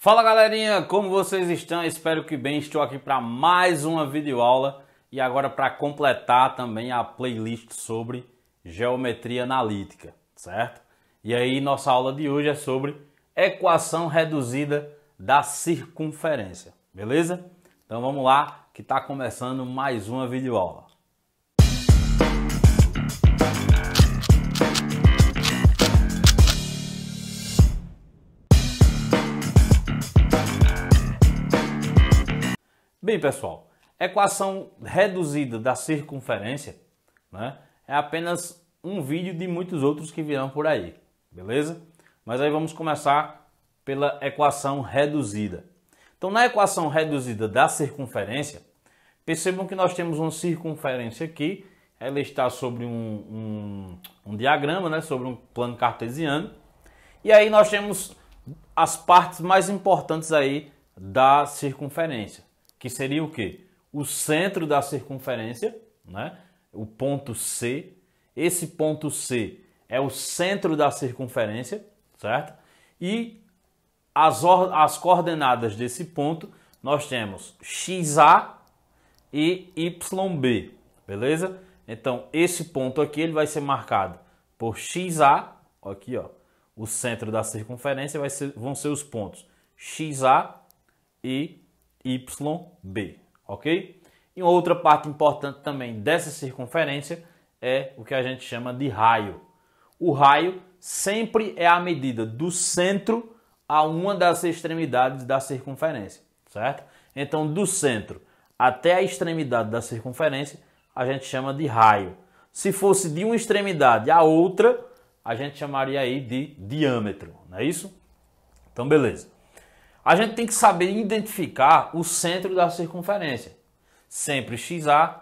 Fala galerinha, como vocês estão? Espero que bem. Estou aqui para mais uma videoaula e agora para completar também a playlist sobre geometria analítica, certo? E aí nossa aula de hoje é sobre equação reduzida da circunferência, beleza? Então vamos lá que está começando mais uma videoaula. Bem, pessoal, equação reduzida da circunferência, né, é apenas um vídeo de muitos outros que virão por aí, beleza? Mas aí vamos começar pela equação reduzida. Então, na equação reduzida da circunferência, percebam que nós temos uma circunferência aqui, ela está sobre um diagrama, né, sobre um plano cartesiano, e aí nós temos as partes mais importantes aí da circunferência. Que seria o quê? O centro da circunferência, né? O ponto C. Esse ponto C é o centro da circunferência, certo? E as coordenadas desse ponto, nós temos XA e YB, beleza? Então, esse ponto aqui ele vai ser marcado por XA, aqui ó, o centro da circunferência vão ser os pontos XA e YB, ok? E outra parte importante também dessa circunferência é o que a gente chama de raio. O raio sempre é a medida do centro a uma das extremidades da circunferência, certo? Então, do centro até a extremidade da circunferência, a gente chama de raio. Se fosse de uma extremidade à outra, a gente chamaria aí de diâmetro, não é isso? Então, beleza. A gente tem que saber identificar o centro da circunferência, sempre XA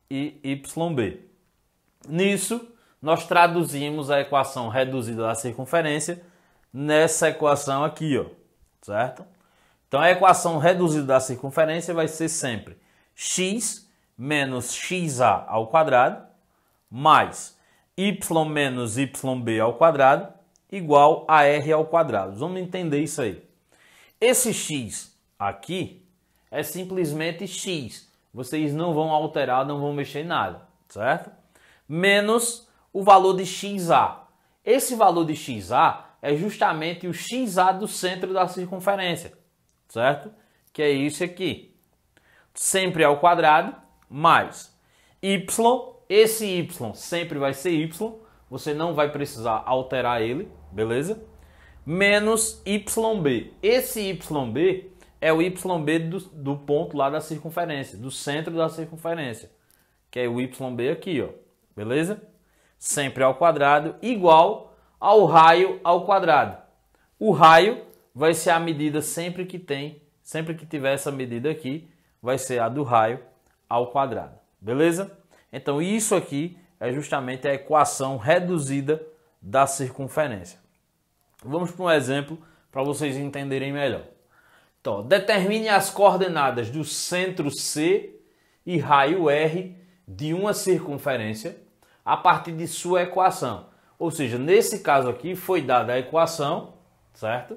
e YB. Nisso, nós traduzimos a equação reduzida da circunferência nessa equação aqui, ó, certo? Então, a equação reduzida da circunferência vai ser sempre x menos XA ao quadrado mais y menos YB ao quadrado igual a R ao quadrado. Vamos entender isso aí. Esse x aqui é simplesmente x. Vocês não vão alterar, não vão mexer em nada, certo? Menos o valor de XA. Esse valor de XA é justamente o XA do centro da circunferência, certo? Que é isso aqui. Sempre ao quadrado, mais y. Esse y sempre vai ser y. Você não vai precisar alterar ele, beleza? Menos YB. Esse YB é o YB do ponto lá da circunferência, do centro da circunferência, que é o YB aqui, ó, beleza? Sempre ao quadrado, igual ao raio ao quadrado. O raio vai ser a medida sempre que tiver essa medida aqui, vai ser a do raio ao quadrado, beleza? Então isso aqui é justamente a equação reduzida da circunferência. Vamos para um exemplo para vocês entenderem melhor. Então, determine as coordenadas do centro C e raio R de uma circunferência a partir de sua equação. Ou seja, nesse caso aqui foi dada a equação, certo?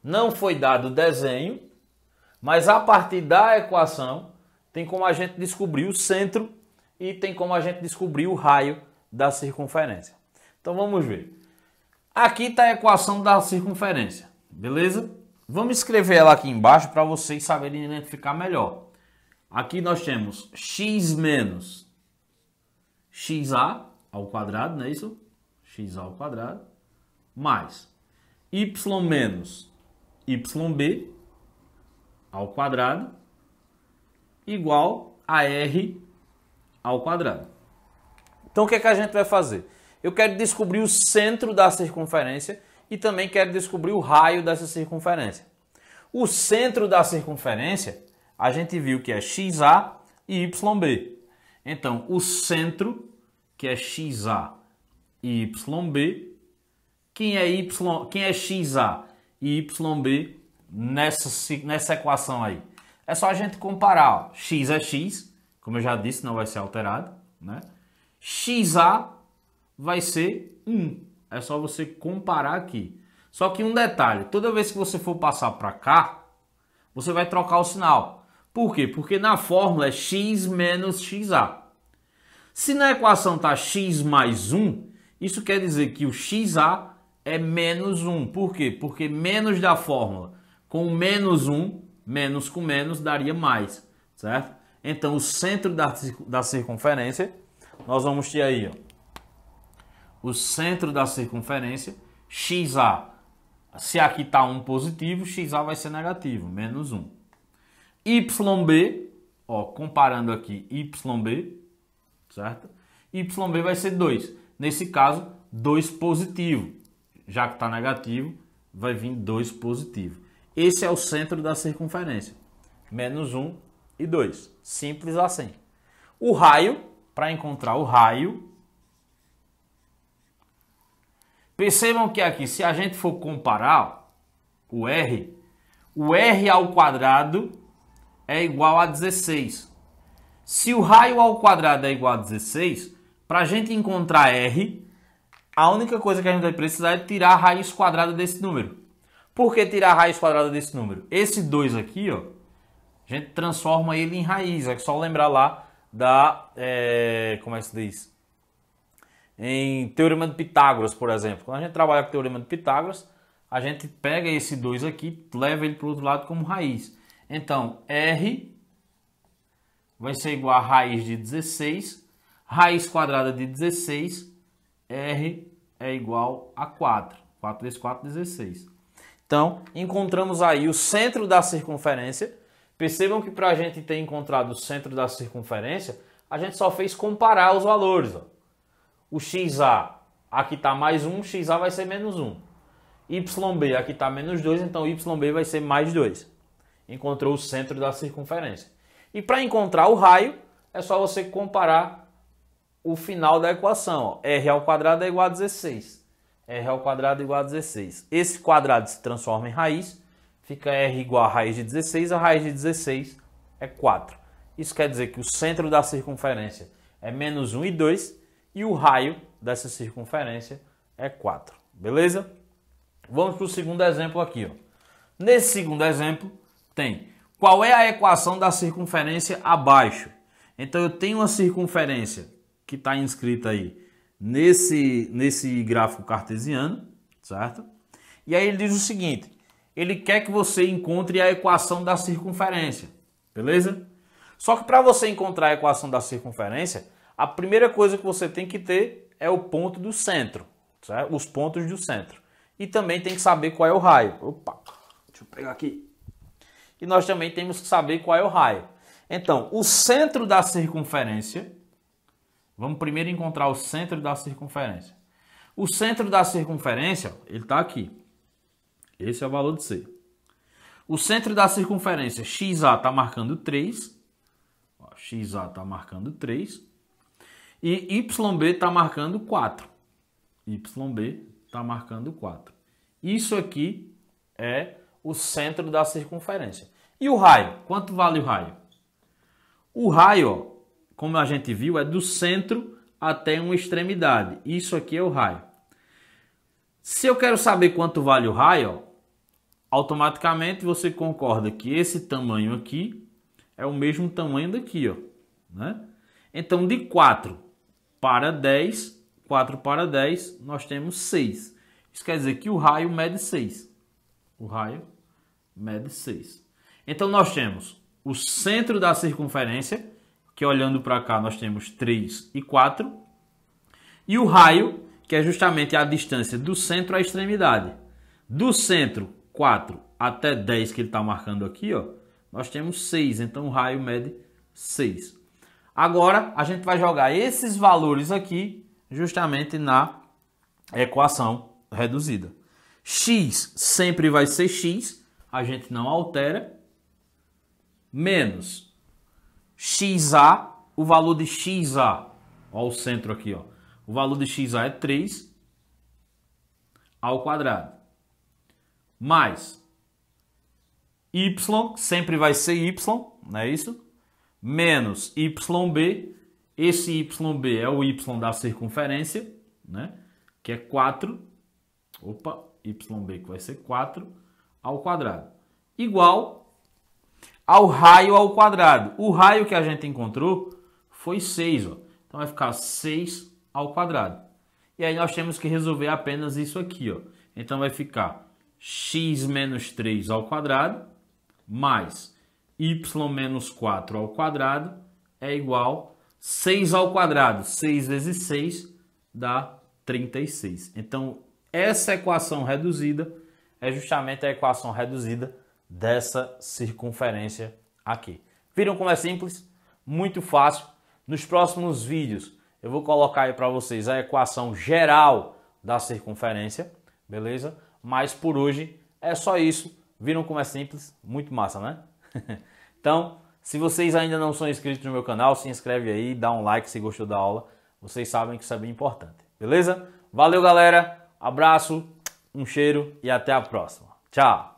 Não foi dado o desenho, mas a partir da equação tem como a gente descobrir o centro e tem como a gente descobrir o raio da circunferência. Então vamos ver. Aqui está a equação da circunferência, beleza? Vamos escrever ela aqui embaixo para vocês saberem identificar melhor. Aqui nós temos x menos XA ao quadrado, não é isso? XA ao quadrado, mais y menos YB ao quadrado, igual a R ao quadrado. Então o que é que a gente vai fazer? Eu quero descobrir o centro da circunferência e também quero descobrir o raio dessa circunferência. O centro da circunferência, a gente viu que é XA e YB. Então, o centro, que é XA e YB, quem é XA e YB nessa equação aí? É só a gente comparar. Ó. X é X, como eu já disse, não vai ser alterado, né? XA vai ser 1. É só você comparar aqui. Só que um detalhe, toda vez que você for passar para cá, você vai trocar o sinal. Por quê? Porque na fórmula é x menos xa. Se na equação está x mais 1, isso quer dizer que o xa é menos 1. Por quê? Porque menos da fórmula com menos 1, menos com menos daria mais, certo? Então o centro da circunferência, nós vamos ter aí, ó, o centro da circunferência, xa. Se aqui está 1 positivo, xa vai ser negativo, menos 1. YB, ó, comparando aqui YB, certo? YB vai ser 2. Nesse caso, 2 positivo. Já que está negativo, vai vir 2 positivo. Esse é o centro da circunferência. Menos 1 e 2. Simples assim. O raio, para encontrar o raio, percebam que aqui, se a gente for comparar o R ao quadrado é igual a 16. Se o raio ao quadrado é igual a 16, para a gente encontrar R, a única coisa que a gente vai precisar é tirar a raiz quadrada desse número. Por que tirar a raiz quadrada desse número? Esse 2 aqui, ó, a gente transforma ele em raiz. É só lembrar lá da... como é que se diz? Em Teorema de Pitágoras, por exemplo. Quando a gente trabalha com o Teorema de Pitágoras, a gente pega esse 2 aqui, leva ele para o outro lado como raiz. Então, R vai ser igual a raiz de 16. Raiz quadrada de 16, R é igual a 4. 4 vezes 4, 16. Então, encontramos aí o centro da circunferência. Percebam que para a gente ter encontrado o centro da circunferência, a gente só fez comparar os valores, ó. O xa, aqui está mais 1, xa vai ser menos 1. YB, aqui está menos 2, então YB vai ser mais 2. Encontrou o centro da circunferência. E para encontrar o raio, é só você comparar o final da equação. Ó. R ao quadrado é igual a 16. R ao quadrado é igual a 16. Esse quadrado se transforma em raiz, fica R igual a raiz de 16, a raiz de 16 é 4. Isso quer dizer que o centro da circunferência é menos 1 e 2, e o raio dessa circunferência é 4. Beleza? Vamos para o segundo exemplo aqui. Ó. Nesse segundo exemplo, tem qual é a equação da circunferência abaixo. Então, eu tenho uma circunferência que está inscrita aí nesse gráfico cartesiano, certo? E aí ele diz o seguinte, ele quer que você encontre a equação da circunferência, beleza? Só que para você encontrar a equação da circunferência, a primeira coisa que você tem que ter é o ponto do centro, certo? Os pontos do centro. E também tem que saber qual é o raio. Opa, deixa eu pegar aqui. E nós também temos que saber qual é o raio. Então, o centro da circunferência, vamos primeiro encontrar o centro da circunferência. O centro da circunferência, ele está aqui. Esse é o valor de C. O centro da circunferência, XA está marcando 3. Ó, XA está marcando 3. E YB está marcando 4. YB está marcando 4. Isso aqui é o centro da circunferência. E o raio? Quanto vale o raio? O raio, ó, como a gente viu, é do centro até uma extremidade. Isso aqui é o raio. Se eu quero saber quanto vale o raio, ó, automaticamente você concorda que esse tamanho aqui é o mesmo tamanho daqui, ó, né? Então, de 4 para 10, 4 para 10, nós temos 6. Isso quer dizer que o raio mede 6. O raio mede 6. Então, nós temos o centro da circunferência, que olhando para cá nós temos 3 e 4. E o raio, que é justamente a distância do centro à extremidade. Do centro, 4 até 10, que ele está marcando aqui, ó, nós temos 6. Então, o raio mede 6. Agora, a gente vai jogar esses valores aqui justamente na equação reduzida. X sempre vai ser X, a gente não altera, menos XA, o valor de XA, ó, o centro aqui, ó, o valor de XA é 3 ao quadrado, mais Y, sempre vai ser Y, não é isso? Menos YB, esse YB é o Y da circunferência, né? Que é 4, opa, YB, que vai ser 4 ao quadrado, igual ao raio ao quadrado. O raio que a gente encontrou foi 6, ó. Então vai ficar 6 ao quadrado. E aí nós temos que resolver apenas isso aqui, ó. Então vai ficar x menos 3 ao quadrado mais y menos 4 ao quadrado é igual a 6 ao quadrado. 6 vezes 6 dá 36. Então essa equação reduzida é justamente a equação reduzida dessa circunferência aqui. Viram como é simples? Muito fácil. Nos próximos vídeos eu vou colocar aí para vocês a equação geral da circunferência, beleza? Mas por hoje é só isso. Viram como é simples? Muito massa, né? Então, se vocês ainda não são inscritos no meu canal, se inscreve aí, dá um like se gostou da aula. Vocês sabem que isso é bem importante, beleza? Valeu, galera. Abraço, um cheiro e até a próxima. Tchau!